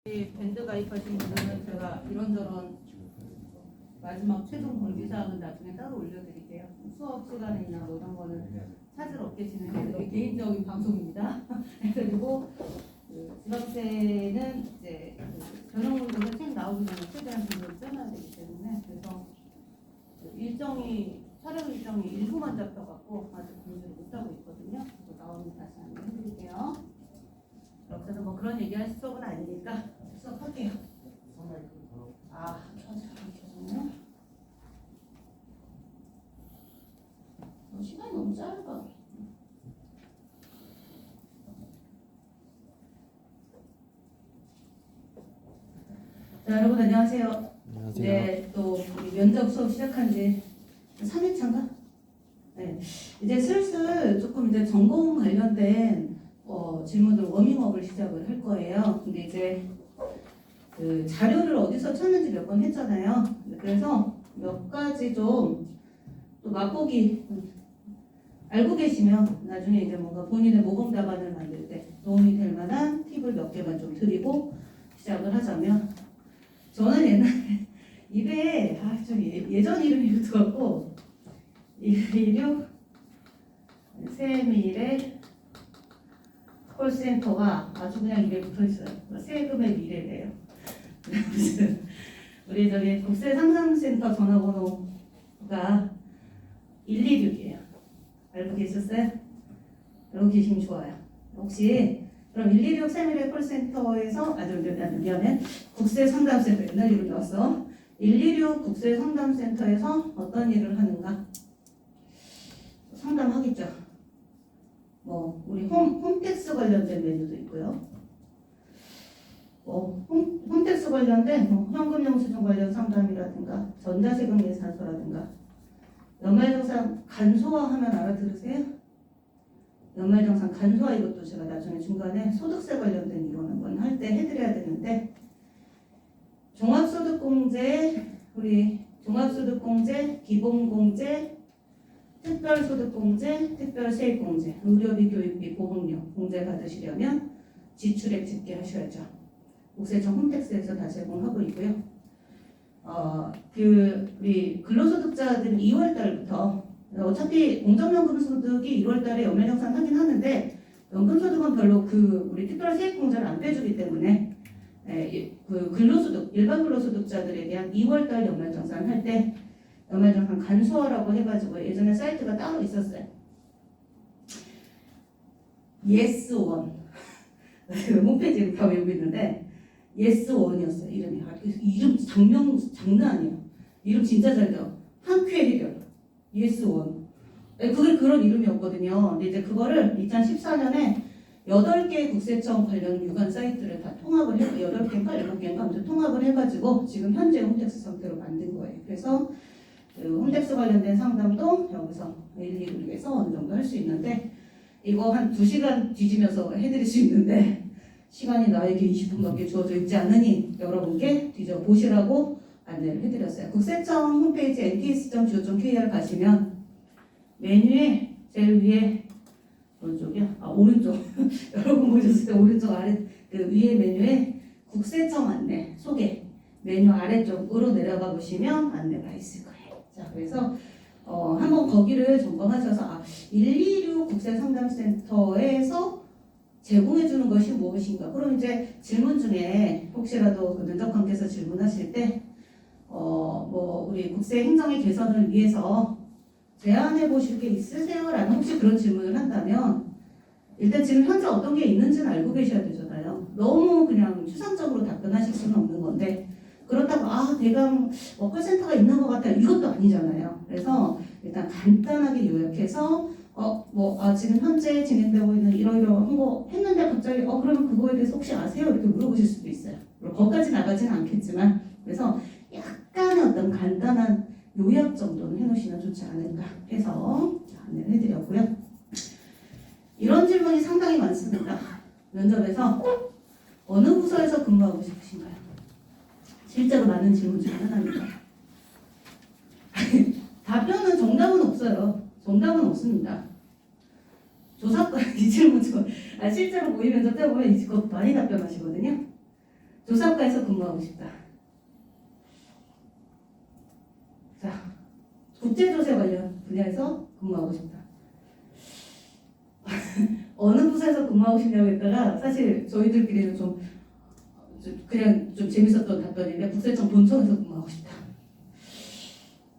밴드 가입하신 분들은 제가 이런저런 마지막 최종 공지사항은 나중에 따로 올려드릴게요. 수업 시간이나 뭐 이런 거는 찾을 없게 진행해요. 개인적인 방송입니다. 그리고 지각세는 이제 변호문제가 책 나오기 전에 최대한 돈을 빼놔야 되기 때문에 그래서 촬영 일정이 일부만 잡혀갖고 아직 공지를 못하고 있거든요. 그래서 나오면 다시 안내해드릴게요. 그래서 뭐 그런 얘기할 수업은 아니니까 수업할게요. 죄송해요. 시간이 너무 짧아. 자, 여러분 안녕하세요. 안녕하세요. 네, 또 우리 면접 수업 시작한 지 3회차인가? 네. 이제 슬슬 조금 이제 전공 관련된 질문들 워밍업을 시작을 할 거예요. 근데 이제 그 자료를 어디서 찾는지 몇 번 했잖아요. 그래서 몇 가지 좀 또 맛보기 알고 계시면 나중에 이제 뭔가 본인의 모범 답안을 만들 때 도움이 될 만한 팁을 몇 개만 좀 드리고 시작을 하자면 저는 옛날에 입에 좀 예전 이름이 붙어갖고 116 세미래 콜센터가 아주 그냥 입에 붙어있어요. 세금의 미래래요. 무슨 우리 저기 국세상담센터 전화번호가 126이에요. 알고 계셨어요? 알고 계시면 좋아요. 혹시 그럼 126 세미래 콜센터에서 미안해 국세상담센터 옛날 이름 나왔어. 126 국세상담센터에서 어떤 일을 하는가? 상담하겠죠. 뭐 우리 홈택스 관련된 메뉴도 있고요. 홈택스 관련된 현금영수증 관련 상담이라든가 전자세금 예산서라든가 연말정산 간소화하면 알아들으세요? 연말정산 간소화 이것도 제가 나중에 중간에 소득세 관련된 이론 한번 할 때 해드려야 되는데 종합소득공제, 우리 종합소득공제, 기본공제, 특별소득공제, 특별세액공제, 의료비, 교육비, 보험료 공제 받으시려면 지출액 집계하셔야죠. 국세청 홈택스에서 다 제공하고 있고요. 우리 근로소득자들은 2월 달부터 어차피 공정연금소득이 1월 달에 연말정산 하긴 하는데 연금소득은 별로 우리 특별세액공제를 안 빼주기 때문에 그 근로소득, 일반 근로소득자들에 대한 2월 달 연말정산 할 때 연말정산 간소화라고 해가지고 예전에 사이트가 따로 있었어요. yes1 홈페이지를 다 외우고 있는데 yes1이었어요. 이름이. 이름 장난 아니에요. 이름 진짜 잘 돼요. 한 큐에 해결. yes1. 그게 그런 이름이었거든요. 근데 이제 그거를 2014년에 8개 국세청 관련 유관 사이트를 다 통합을 해서 8개인가 7개인가 아무튼 통합을 해가지고 지금 현재 홈택스 상태로 만든 거예요. 그래서 홈택스 관련된 상담도 여기서 112에서 어느 정도 할 수 있는데 이거 한 2시간 뒤지면서 해드릴 수 있는데 시간이 나에게 20분밖에 주어져 있지 않으니 여러분께 뒤져보시라고 안내를 해드렸어요. 국세청 홈페이지 nts.go.kr 가시면 메뉴에 제일 위에 오른쪽이요? 오른쪽 여러분 보셨을 때 오른쪽 아래 그 위에 메뉴에 국세청 안내 소개 메뉴 아래쪽으로 내려가 보시면 안내가 있을 거예요. 자, 그래서 한번 거기를 점검하셔서 126 국세상담센터에서 제공해주는 것이 무엇인가? 그럼 이제 질문 중에 혹시라도 그 면접관께서 질문하실 때 우리 국세 행정의 개선을 위해서 제안해 보실 게 있으세요? 라는 혹시 그런 질문을 한다면 일단 지금 현재 어떤 게 있는지는 알고 계셔야 되잖아요. 너무 그냥 추상적으로 답변하실 수는 없는 건데 그렇다고 대강 콜센터가 있는 것 같아요. 이것도 아니잖아요. 그래서 일단 간단하게 요약해서 지금 현재 진행되고 있는 이러이러한 거 했는데 갑자기 그러면 그거에 대해서 혹시 아세요? 이렇게 물어보실 수도 있어요. 거기까지 나가지는 않겠지만 그래서 약간의 어떤 간단한 요약 정도는 해놓으시면 좋지 않을까 해서 안내를 해드렸고요. 이런 질문이 상당히 많습니다. 면접에서 어느 부서에서 근무하고 싶으신가요? 실제로 많은 질문 중 하나입니다. 답변은 정답은 없어요. 정답은 없습니다. 조사관 이 질문 실제로 모의 면접 때 보면 이거 많이 답변하시거든요. 조사과에서 근무하고 싶다. 자, 국제조세 관련 분야에서 근무하고 싶다. 어느 부서에서 근무하고 싶냐고 했다가 사실 저희들끼리는 좀 그냥 좀 재밌었던 답변인데 국세청 본청에서 근무하고 싶다.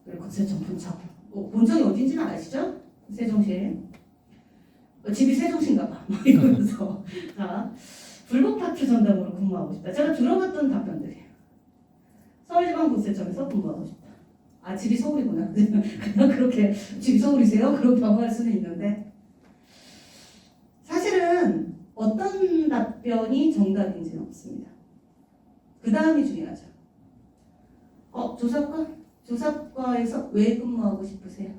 그리고 국세청 본청. 본청이 어딘지는 아시죠? 세종시. 집이 세종시인가 봐. 막 이러면서. 자, 불법파트 전담으로 근무하고 싶다. 제가 들어봤던 답변들이에요. 서울지방국세청에서 근무하고 싶다. 아, 집이 서울이구나. 그냥 그렇게 집이 서울이세요? 그렇게 경험할 수는 있는데 사실은 어떤 답변이 정답인지는 없습니다. 그 다음이 중요하죠. 조사과? 조사과에서 왜 근무하고 싶으세요?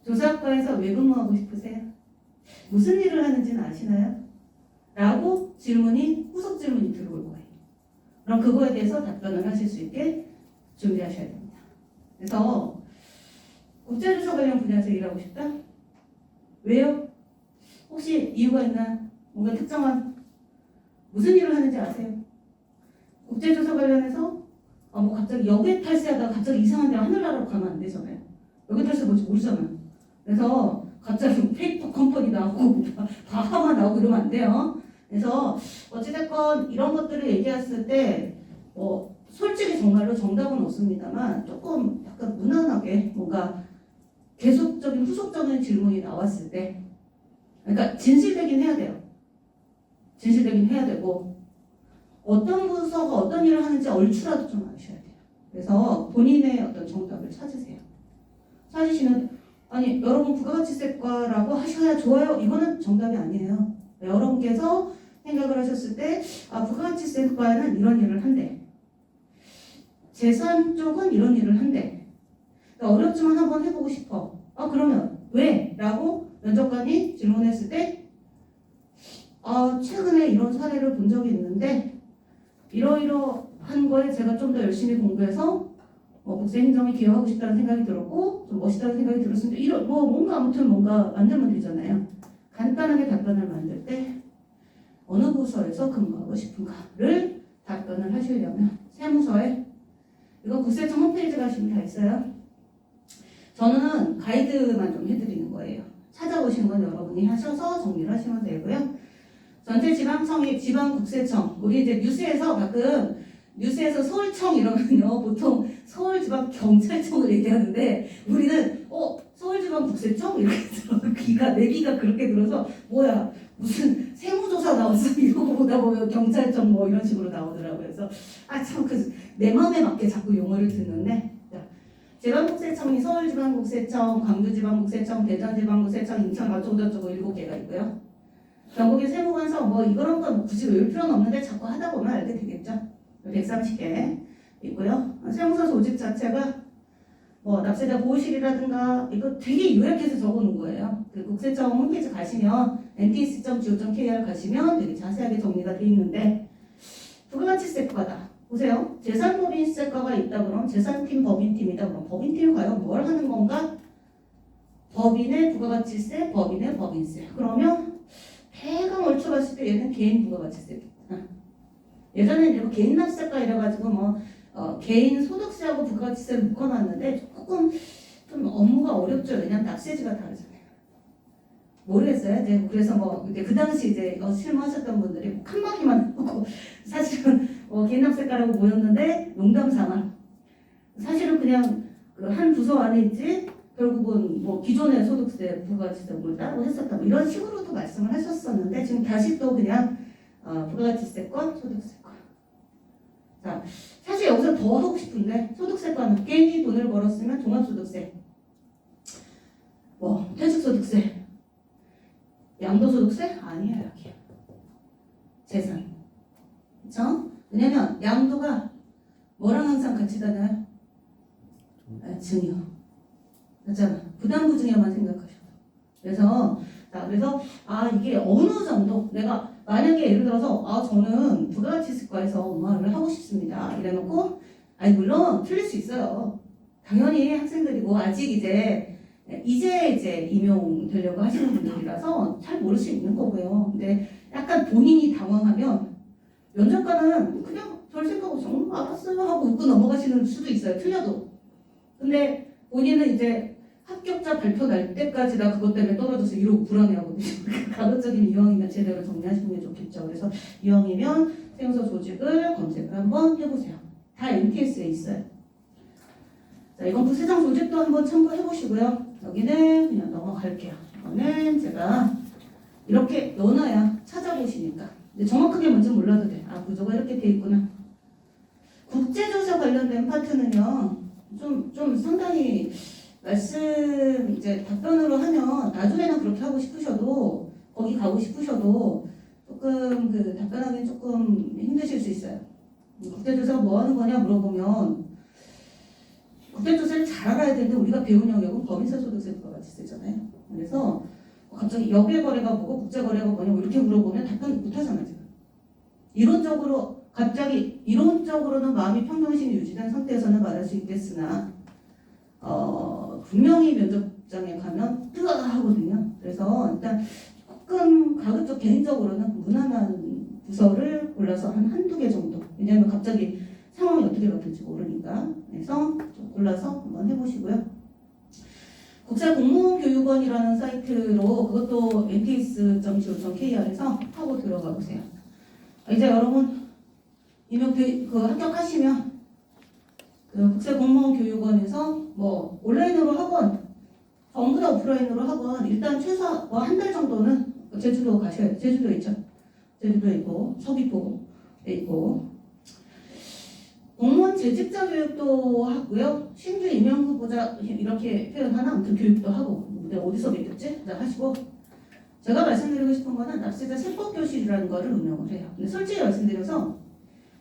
조사과에서 왜 근무하고 싶으세요? 무슨 일을 하는지는 아시나요? 라고 후속 질문이 들어올 거예요. 그럼 그거에 대해서 답변을 하실 수 있게 준비하셔야 됩니다. 그래서 국제조사 관련 분야에서 일하고 싶다? 왜요? 혹시 이유가 있나? 뭔가 특정한 무슨 일을 하는지 아세요? 국제조사 관련해서 뭐 갑자기 역외 탈세하다가 갑자기 이상한 데 하늘나라로 가면 안 되잖아요. 역외 탈세 뭔지 모르잖아요. 그래서 갑자기 페이퍼 컴퍼니 나오고 바하마 나오고 이러면 안 돼요. 그래서 어찌됐건 이런 것들을 얘기했을 때 솔직히 정말로 정답은 없습니다만 조금 약간 무난하게 뭔가 계속적인 후속적인 질문이 나왔을 때 그러니까 진실되긴 해야 돼요. 진실되긴 해야 되고 어떤 부서가 어떤 일을 하는지 얼추라도 좀 아셔야 돼요. 그래서 본인의 어떤 정답을 찾으세요. 찾으시면 아니 여러분 부가가치세과라고 하셔야 좋아요. 이거는 정답이 아니에요. 여러분께서 생각을 하셨을 때 부가가치세과는 이런 일을 한대. 재산 쪽은 이런 일을 한대. 어렵지만 한번 해보고 싶어. 그러면 왜? 라고 면접관이 질문했을 때 최근에 이런 사례를 본 적이 있는데 이러이러한 거에 제가 좀 더 열심히 공부해서 국세행정에 기여하고 싶다는 생각이 들었고 좀 멋있다는 생각이 들었는데 뭔가 아무튼 뭔가 만들면 되잖아요. 간단하게 답변을 만들 때 어느 부서에서 근무하고 싶은가를 답변을 하시려면 세무서에 이거 국세청 홈페이지 가시면 다 있어요. 저는 가이드만 좀 해드리는 거예요. 찾아보시는 건 여러분이 하셔서 정리를 하시면 되고요. 전체지방청이 지방국세청 우리 이제 뉴스에서 가끔 뉴스에서 서울청 이러면요 보통 서울지방경찰청을 얘기하는데 우리는 서울지방국세청 이렇게 들어 내 귀가 그렇게 들어서 뭐야 무슨 세무조사 나왔어 이러고 보다 보면 경찰청 뭐 이런 식으로 나오더라고요. 그래서 참 내 마음에 맞게 자꾸 용어를 듣는데 지방국세청이 서울지방국세청, 광주지방국세청, 대전지방국세청, 인천 어쩌고저쩌고 7개가 있고요. 전국의 세무관서 이런 건 굳이 외울 필요는 없는데 자꾸 하다 보면 알게 되겠죠. 130개 있고요. 세무서 조직 자체가 납세자 보호실이라든가 이거 되게 요약해서 적어놓은 거예요. 그 국세청 홈페이지 가시면 nts.go.kr 가시면 되게 자세하게 정리가 돼 있는데 부가가치세과다. 보세요. 재산법인세과가 있다 그러면 재산팀 법인팀이다 그러면 법인팀이 과연 뭘 하는 건가? 법인의 부가가치세, 법인의 법인세. 그러면 대강 얼추 봤을 때 얘는 개인 부가가치세겠다. 예전에 이제 개인 납세과 이래가지고 개인 소득세하고 부가가치세를 묶어놨는데 조금 좀 업무가 어렵죠. 왜냐면 납세지가 다르잖아요. 모르겠어요. 이제 그래서 이제 그 당시 이제 실무하셨던 분들이 한 마디만 하고 사실은 개인 납세과라고 모였는데 농담삼아 사실은 그냥 그 한 부서 안에 있지 결국은 기존의 소득세 부가가치세 뭘 따로 했었다 이런 식으로도 말씀을 하셨었는데 지금 다시 또 그냥 부가가치세과 소득세과. 자, 사실 여기서 더 하고 싶은데 소득세과는 개인이 돈을 벌었으면 종합소득세, 퇴직소득세, 양도소득세 아니에요 여기. 재산. 그렇죠? 왜냐면 양도가 뭐랑 항상 같이 다녀요? 증여. 맞잖아. 부담부증여만 생각하셔도. 그래서 이게 어느 정도 내가 만약에 예를 들어서 저는 부가가치세과에서 업무를 하고 싶습니다. 이래놓고 물론 틀릴 수 있어요. 당연히 학생들이고 아직 이제 임용되려고 하시는 분들이라서 잘 모를 수 있는 거고요. 근데 약간 본인이 당황하면 면접관은 그냥 별 생각 없이 알았어요 하고 웃고 넘어가시는 수도 있어요. 틀려도. 근데 본인은 이제 합격자 발표 날 때까지 나 그것 때문에 떨어져서 이러고 불안해하거든요. 가급적인 이왕이면 제대로 정리하시는 게 좋겠죠. 그래서 이왕이면 세무서 조직을 검색을 한번 해보세요. 다 MTS에 있어요. 자, 이건 부세장 조직도 한번 참고해 보시고요. 여기는 그냥 넘어갈게요. 이거는 제가 이렇게 넣어놔야 찾아보시니까. 근데 정확하게 뭔지 몰라도 돼. 아, 구조가 이렇게 돼 있구나. 국제조사 관련된 파트는요, 좀 상당히 말씀 이제 답변으로 하면 나중에는 그렇게 하고 싶으셔도 거기 가고 싶으셔도 조금 그 답변하기는 조금 힘드실 수 있어요. 국제조사가 뭐 하는 거냐 물어보면 국제조사를 잘 알아야 되는데 우리가 배운 영역은 법인사소득세법과 같이 쓰잖아요. 그래서 갑자기 역외거래가 뭐고 국제거래가 뭐냐고 이렇게 물어보면 답변 못하잖아요. 지금. 이론적으로 갑자기 이론적으로는 마음이 평정심이 유지된 상태에서는 말할 수 있겠으나 분명히 면접장에 가면 뜨아 하거든요. 그래서 일단 조금 가급적 개인적으로는 무난한 부서를 골라서 한두 개 정도. 왜냐하면 갑자기 상황이 어떻게 바뀔지 모르니까. 그래서 좀 골라서 한번 해보시고요. 국제공무원교육원이라는 사이트로 그것도 nts.go.kr에서 하고 들어가 보세요. 이제 여러분 합격하시면 그 국제공무원교육원에서 뭐 온라인으로 학원, 전부 다 오프라인으로 학원 일단 최소 뭐 한 달 정도는 제주도 가셔야 돼요. 제주도에 있죠. 제주도에 있고 서귀포에 있고 공무원 재직자 교육도 하고요. 신규 임용 후보자 이렇게 표현하나 아무튼 교육도 하고 내가 어디서 뵙겠지? 하시고 제가 말씀드리고 싶은 거는 납세자 세법교실이라는 거를 운영을 해요. 근데 솔직히 말씀드려서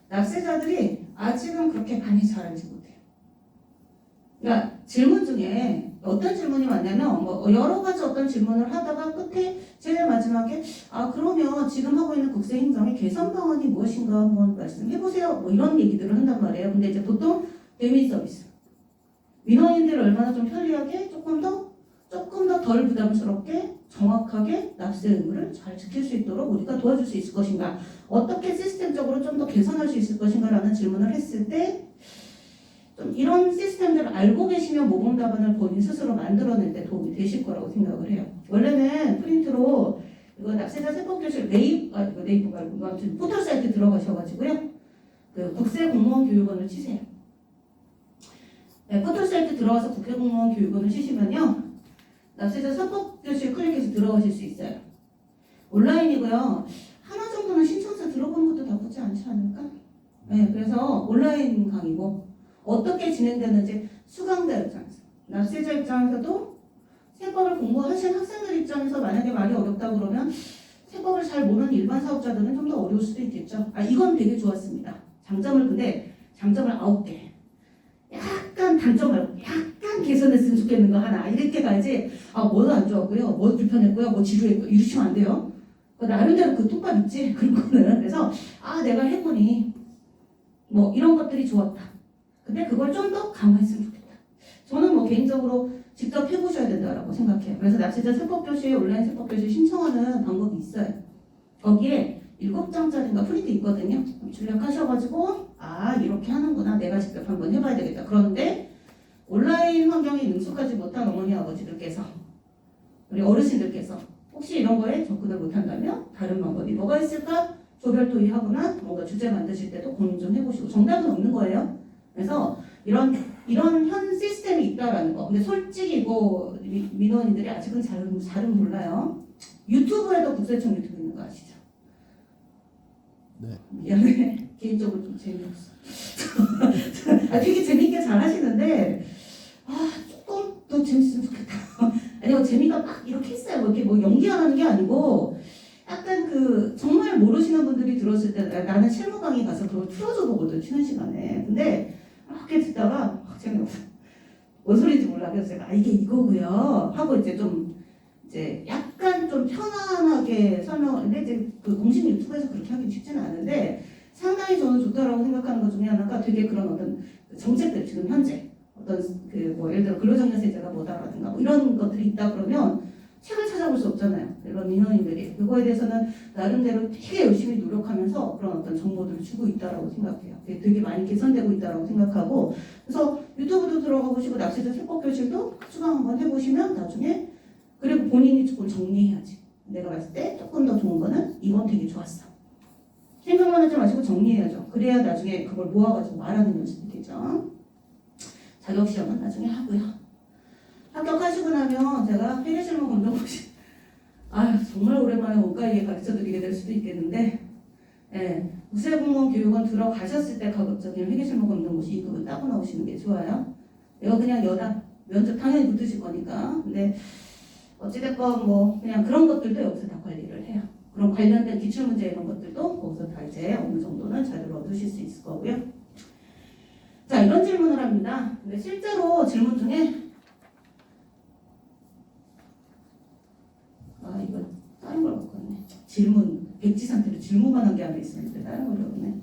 납세자들이 아직은 그렇게 많이 잘 알지 못해요. 그러니까 질문 중에 어떤 질문이 왔냐면 뭐 여러 가지 어떤 질문을 하다가 끝에 제일 마지막에 그러면 지금 하고 있는 국세행정의 개선 방안이 무엇인가 한번 말씀해보세요. 뭐 이런 얘기들을 한단 말이에요. 근데 이제 보통 대민 서비스 민원인들을 얼마나 좀 편리하게 조금 더 덜 부담스럽게 정확하게 납세 의무를 잘 지킬 수 있도록 우리가 도와줄 수 있을 것인가, 어떻게 시스템적으로 좀 더 개선할 수 있을 것인가라는 질문을 했을 때 좀 이런 시스템들을 알고 계시면 모범 답안을 본인 스스로 만들어낼 때 도움이 되실 거라고 생각을 해요. 원래는 프린트로 이거 납세자 세법교실 네이버 말고 아무튼 포털 사이트 들어가셔가지고요. 그 국세공무원 교육원을 치세요. 네, 포털 사이트 들어가서 국세공무원 교육원을 치시면요. 납세자 세법교실 클릭해서 들어가실 수 있어요. 온라인이고요. 하나 정도는 신청서 들어보는 것도 나쁘지 않지 않을까? 네, 그래서 온라인 강의고 어떻게 진행되는지 수강자 입장에서 납세자 입장에서도 세법을 공부하신 학생들 입장에서 만약에 말이 어렵다 그러면 세법을 잘 모르는 일반 사업자들은 좀 더 어려울 수도 있겠죠. 이건 되게 좋았습니다. 장점을 9개. 약간 단점 말고 약간 개선했으면 좋겠는 거 하나 이렇게 가야지 뭐도 안 좋았고요, 뭐도 불편했고요, 뭐 지루했고 이러시면 안 돼요. 나름대로 그 톱밥 있지 그런 거는. 그래서 내가 해보니 뭐 이런 것들이 좋았다. 근데 그걸 좀 더 강화했으면 좋겠다. 저는 뭐 개인적으로 직접 해보셔야 된다라고 생각해요. 그래서 납세자 세법교실 온라인 세법교실 신청하는 방법이 있어요. 거기에 7장짜리인가 프린트 있거든요. 출력하셔가지고 이렇게 하는구나, 내가 직접 한번 해봐야 되겠다. 그런데 온라인 환경에 능숙하지 못한 어머니 아버지들께서, 우리 어르신들께서 혹시 이런 거에 접근을 못한다면 다른 방법이 뭐가 있을까? 조별 토의하거나 뭔가 주제 만드실 때도 고민 좀 해보시고. 정답은 없는 거예요. 그래서 이런 현 시스템이 있다라는 거. 근데 솔직히 민원인들이 아직은 잘은 몰라요. 유튜브에도 국세청 유튜브 있는 거 아시죠? 네. 미안해. 개인적으로 좀 재미없어. 되게 재밌게 잘 하시는데 조금 더 재밌으면 좋겠다. 아니 재미가 막 이렇게 있어요. 이렇게 연기하는 게 아니고 약간 정말 모르시는 분들이 들었을 때 나는 실무 강의 가서 그걸 틀어줘 보거든, 쉬는 시간에. 근데 이렇게 듣다가 재미없어. 뭔 소리인지 몰라. 그래서 제가 이게 이거고요 하고 이제 약간 좀 편안하게 설명을. 근데 이제 공식 유튜브에서 그렇게 하기 쉽지는 않은데 상당히 저는 좋다라고 생각하는 것 중에 하나가 되게 그런 어떤 정책들, 지금 현재 어떤 예를 들어 근로장려세제가 뭐다라든가 이런 것들이 있다 그러면 책을 찾아볼 수 없잖아요. 일반 민원인들이. 그거에 대해서는 나름대로 되게 열심히 노력하면서 그런 어떤 정보들을 주고 있다라고 생각해요. 되게 많이 개선되고 있다라고 생각하고, 그래서 유튜브도 들어가 보시고 낚시도 세법교실도 수강 한번 해보시면 나중에, 그리고 본인이 조금 정리해야지. 내가 봤을 때 조금 더 좋은 거는 이건 되게 좋았어. 생각만 하지 마시고 정리해야죠. 그래야 나중에 그걸 모아가지고 말하는 연습이 되죠. 자격시험은 나중에 하고요. 합격하시고 나면 제가 회계실무 검정고시, 정말 오랜만에 원가이에 가르쳐드리게 될 수도 있겠는데, 국세공무원 교육원 들어가셨을 때 가급적이면 회계실무 검정고시 2급을 따고 나오시는 게 좋아요. 이거 그냥 여담, 면접 당연히 붙으실 거니까. 근데 어찌됐건 뭐 그냥 그런 것들도 여기서 다 관리를 해요. 그런 관련된 기출문제 이런 것들도 거기서 다 이제 어느 정도는 자료를 얻으실 수 있을 거고요. 자, 이런 질문을 합니다. 근데 실제로 질문 중에 이거 다른 걸 갖고 왔네. 질문, 백지 상태로 질문만 한 게 하나 있었는데 다른 걸 적었네.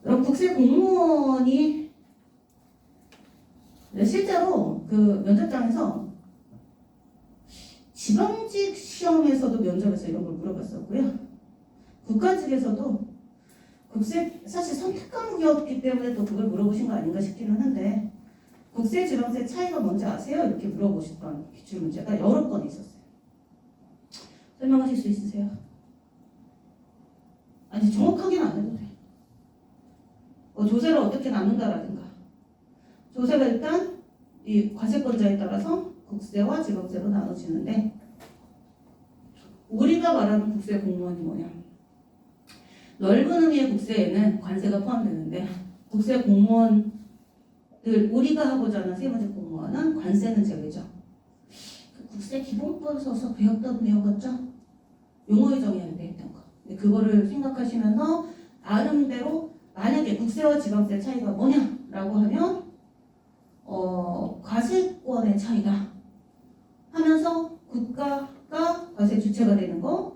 그럼 국세 공무원이 실제로 그 면접장에서 지방직 시험에서도 면접에서 이런 걸 물어봤었고요. 국가직에서도 국세, 사실 선택 과목이었기 때문에 또 그걸 물어보신 거 아닌가 싶기는 한데, 국세, 지방세 차이가 뭔지 아세요? 이렇게 물어보셨던 기출문제가 여러 건 있었어요. 설명하실 수 있으세요? 아니, 정확하게는 안 해도 돼. 조세를 어떻게 나눈다라든가. 조세가 일단 이 과세권자에 따라서 국세와 지방세로 나눠지는데, 우리가 말하는 국세 공무원이 뭐냐? 넓은 의미의 국세에는 관세가 포함되는데, 국세 공무원들, 우리가 하고자 하는 세무직 공무원은 관세는 제외죠. 국세 기본법 써서 배웠던 내용이었죠? 용어의 정의하는데 했던 거. 근데 그거를 생각하시면서 나름대로 만약에 국세와 지방세 차이가 뭐냐라고 하면 과세권의 차이다 하면서 국가가 과세 주체가 되는 거,